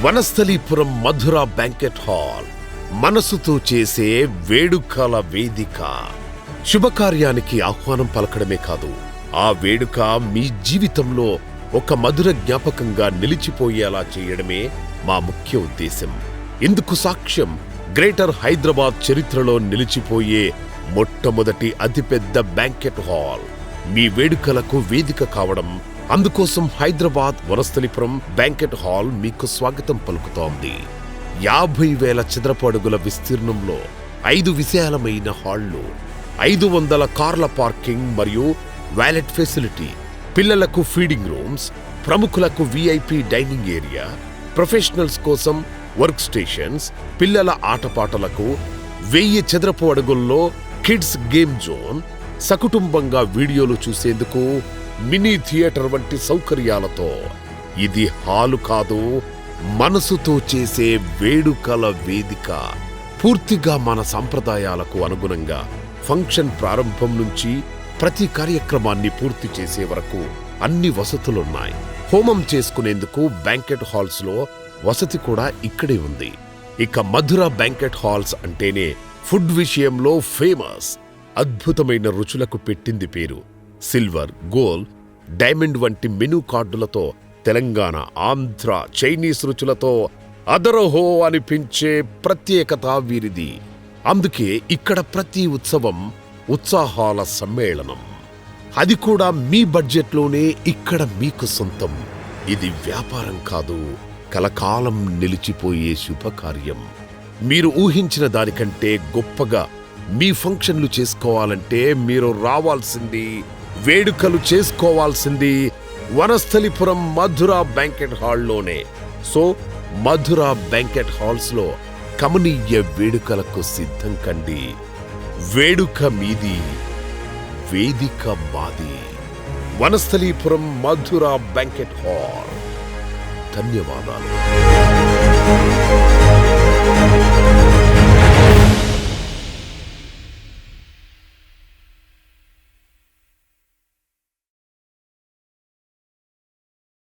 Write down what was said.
వనస్థలీపురం మధుర banquet hall మనసుతో చేసే వేడుకల వేదిక. శుభకార్యానికి ఆహ్వానం పలకడమే కాదు, ఆ వేడుక మీ జీవితంలో ఒక మధుర జ్ఞాపకంగా నిలిచిపోయేలా చేయడమే మా ముఖ్య ఉద్దేశం. ఇందుకు సాక్ష్యం గ్రేటర్ హైదరాబాద్ చరిత్రలో నిలిచిపోయే మొట్టమొదటి అతిపెద్ద బ్యాంకెట్ హాల్ మీ వేడుకలకు వేదిక కావడం. అందుకోసం హైదరాబాద్ వనస్థలిపురం బ్యాంకెట్ హాల్ మీకు స్వాగతం పలుకుతోంది. 50,000 చదరపు అడుగుల విస్తీర్ణంలో 5 విశాలమైన హాళ్లు, 500 కార్ల పార్కింగ్ మరియు వాలెట్ ఫెసిలిటీ, పిల్లలకు ఫీడింగ్ రూమ్స్, ప్రముఖులకు విఐపి డైనింగ్ ఏరియా, ప్రొఫెషనల్స్ కోసం వర్క్ స్టేషన్స్, పిల్లల ఆటపాటలకు 1000 చదరపు అడుగుల్లో కిడ్స్ గేమ్ జోన్, సకుటుంబంగా వీడియోలు చూసేందుకు మినీ థియేటర్ వంటి సౌకర్యాలతో ఇది హాలు కాదు, మనసుతో చేసే వేడుకల వేదిక. పూర్తిగా మన సంప్రదాయాలకు అనుగుణంగా ఫంక్షన్ ప్రారంభం నుంచి ప్రతి కార్యక్రమాన్ని పూర్తి చేసే వరకు అన్ని వసతులున్నాయి. హోమం చేసుకునేందుకు బ్యాంకెట్ హాల్స్ లో వసతి కూడా ఇక్కడే ఉంది. ఇక మధుర బ్యాంకెట్ హాల్స్ అంటేనే ఫుడ్ విషయంలో ఫేమస్. అద్భుతమైన రుచులకు పెట్టింది పేరు. సిల్వర్, గోల్డ్, డైమండ్ వంటి మెనూ కార్డులతో తెలంగాణ, ఆంధ్ర, చైనీస్ రుచులతో అదరహో అనిపించే ప్రత్యేకత వీరిది. అందుకే ఇక్కడ ప్రతి ఉత్సవం ఉత్సాహాల సమ్మేళనం. అది కూడా మీ బడ్జెట్లోనే ఇక్కడ మీకు సొంతం. ఇది వ్యాపారం కాదు, కలకాలం నిలిచిపోయే శుభకార్యం. మీరు ఊహించిన దానికంటే గొప్పగా మీ ఫంక్షన్లు చేసుకోవాలంటే మీరు రావాల్సింది, వేడుకలు చేసుకోవాల్సింది వనస్థలిపురం మధుర బ్యాంకెట్ హాల్లోనే. సో మధుర బ్యాంకెట్ హాల్స్ లో కమనీయ వేడుకలకు సిద్ధం కండి. వేడుక మీది, వేదిక మాది. వనస్థలీపురం మధుర బ్యాంకెట్ హాల్. ధన్యవాదాలు.